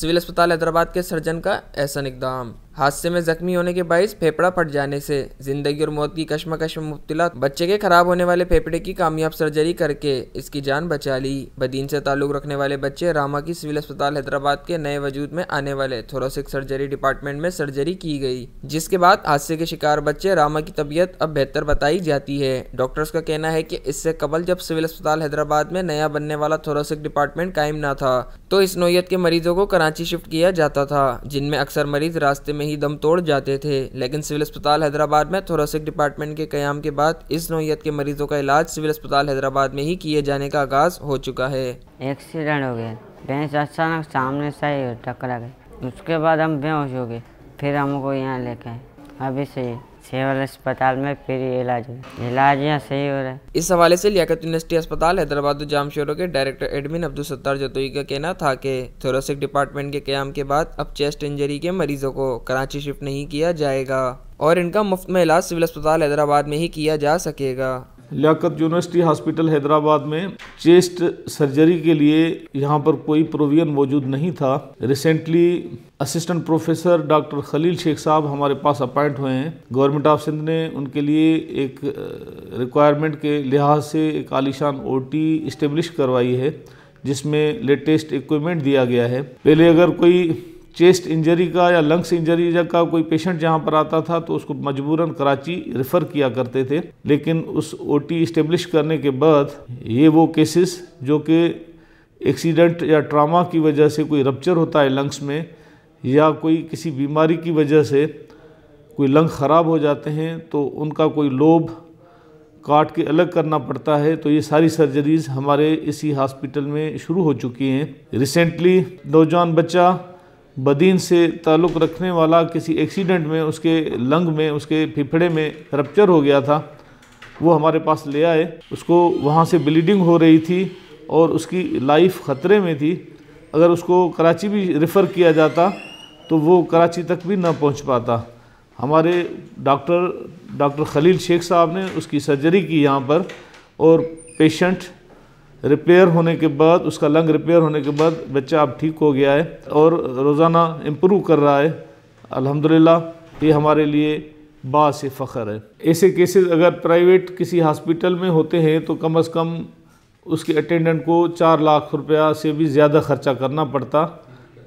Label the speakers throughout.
Speaker 1: Civil अस्पताल हैदराबाद के surgeon का एहसन इकदाम। हादसे में जख्मी होने के बाइस फेफड़ा फट जाने से जिंदगी और मौत की कश्मकश में मुब्तला बच्चे के खराब होने वाले फेफड़े की कामयाब सर्जरी करके इसकी जान बचा ली। बदीन से ताल्लुक रखने वाले बच्चे रामा की सिविल अस्पताल हैदराबाद के नए वजूद में आने वाले थोरेसिक सर्जरी डिपार्टमेंट में सर्जरी की गई, जिसके बाद हादसे के शिकार बच्चे रामा की तबीयत अब बेहतर बताई जाती है। डॉक्टर्स का कहना है कि इससे कबल जब सिविल अस्पताल हैदराबाद में नया बनने वाला थोरेसिक डिपार्टमेंट कायम न था तो इस नौयत के मरीजों को कराची शिफ्ट किया जाता था, जिनमें अक्सर मरीज रास्ते में ही दम तोड़ जाते थे। लेकिन सिविल अस्पताल हैदराबाद में थोरेसिक डिपार्टमेंट के कयाम के बाद इस नौयत के मरीजों का इलाज सिविल अस्पताल हैदराबाद में ही किए जाने का आगाज हो चुका है।
Speaker 2: एक्सीडेंट हो गया, भैंस अचानक सामने से ही टकरा गई, उसके बाद हम बेहोश हो गए, फिर हमको यहाँ लेके आए। अभी से सिविल अस्पताल में फिर इलाज यहाँ सही हो रहा है।
Speaker 1: इस हवाले से लियाकत यूनिवर्सिटी अस्पताल हैदराबाद जामशोरों के डायरेक्टर एडमिन अब्दुल सत्तार जतोई का कहना था कि थोरेसिक डिपार्टमेंट के क़याम के बाद अब चेस्ट इंजरी के मरीजों को कराची शिफ्ट नहीं किया जाएगा और इनका मुफ्त में इलाज सिविल अस्पताल हैदराबाद में ही किया जा सकेगा।
Speaker 3: लियाकत यूनिवर्सिटी हॉस्पिटल हैदराबाद में चेस्ट सर्जरी के लिए यहाँ पर कोई प्रोविजन मौजूद नहीं था। Recently assistant professor doctor Khalil Shaikh साहब हमारे पास अपॉइंट हुए हैं। गवर्नमेंट ऑफ सिंध ने उनके लिए एक रिक्वायरमेंट के लिहाज से एक आलीशान ओटी इस्टेब्लिश करवाई है, जिसमें लेटेस्ट इक्विपमेंट दिया गया है। पहले अगर कोई चेस्ट इंजरी का या लंग्स इंजरी का कोई पेशेंट जहाँ पर आता था तो उसको मजबूरन कराची रेफ़र किया करते थे, लेकिन उस ओटी इस्टेब्लिश करने के बाद ये वो केसेस जो कि एक्सीडेंट या ट्रामा की वजह से कोई रप्चर होता है लंग्स में या कोई किसी बीमारी की वजह से कोई लंग ख़राब हो जाते हैं तो उनका कोई लोब काट के अलग करना पड़ता है, तो ये सारी सर्जरीज़ हमारे इसी हॉस्पिटल में शुरू हो चुकी हैं। रिसेंटली नौजवान बच्चा बदीन से ताल्लुक़ रखने वाला किसी एक्सीडेंट में उसके लंग में उसके फेफड़े में रप्चर हो गया था, वो हमारे पास ले आए। उसको वहाँ से ब्लीडिंग हो रही थी और उसकी लाइफ ख़तरे में थी। अगर उसको कराची भी रेफ़र किया जाता तो वो कराची तक भी ना पहुँच पाता। हमारे डॉक्टर खलील शेख साहब ने उसकी सर्जरी की यहाँ पर और पेशेंट रिपेयर होने के बाद, उसका लंग रिपेयर होने के बाद बच्चा अब ठीक हो गया है और रोज़ाना इम्प्रूव कर रहा है। अल्हम्दुलिल्लाह ये हमारे लिए बासे फ़ख्र है। ऐसे केसेस अगर प्राइवेट किसी हॉस्पिटल में होते हैं तो कम अज़ कम उसके अटेंडेंट को 4 लाख रुपया से भी ज़्यादा ख़र्चा करना पड़ता,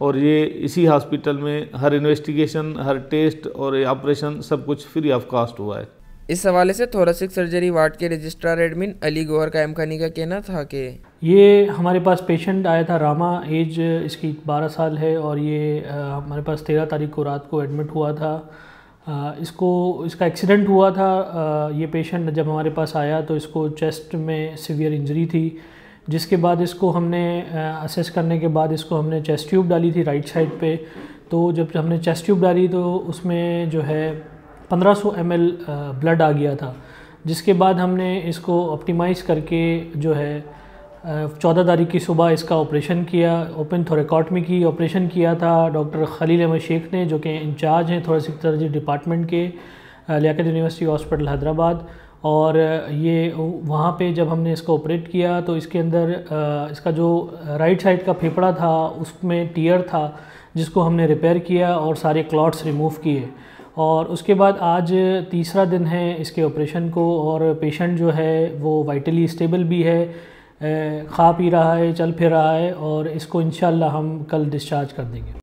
Speaker 3: और ये इसी हॉस्पिटल में हर इन्वेस्टिगेशन, हर टेस्ट और ऑपरेशन सब कुछ फ्री ऑफ कॉस्ट हुआ है।
Speaker 1: इस हवाले से थोरेसिक सर्जरी वार्ड के रजिस्ट्रार एडमिन अली गौहर कायम खानी का कहना था कि
Speaker 4: ये हमारे पास पेशेंट आया था रामा, एज इसकी 12 साल है और ये हमारे पास 13 तारीख को रात को एडमिट हुआ था। इसका एक्सीडेंट हुआ था। ये पेशेंट जब हमारे पास आया तो इसको चेस्ट में सीवियर इंजरी थी, जिसके बाद इसको हमने असेस करने के बाद इसको हमने चेस्ट ट्यूब डाली थी राइट साइड पे। तो जब हमने चेस्ट ट्यूब डाली तो उसमें जो है 1500 ml ब्लड आ गया था, जिसके बाद हमने इसको ऑप्टिमाइज़ करके जो है 14 तारीख की सुबह इसका ऑपरेशन किया, ओपन थोरेकॉटमी की ऑपरेशन किया था डॉक्टर खलील अहमद शेख ने, जो कि इंचार्ज हैं थोरेसिक सर्जरी डिपार्टमेंट के लियाकत यूनिवर्सिटी हॉस्पिटल हैदराबाद। और ये वहाँ पे जब हमने इसको ऑपरेट किया तो इसके अंदर इसका जो राइट साइड का फेफड़ा था उसमें टीयर था, जिसको हमने रिपेयर किया और सारे क्लॉट्स रिमूव किए। और उसके बाद आज तीसरा दिन है इसके ऑपरेशन को और पेशेंट जो है वो वाइटली स्टेबल भी है, खा पी रहा है, चल फिर रहा है और इसको इंशाल्लाह हम कल डिस्चार्ज कर देंगे।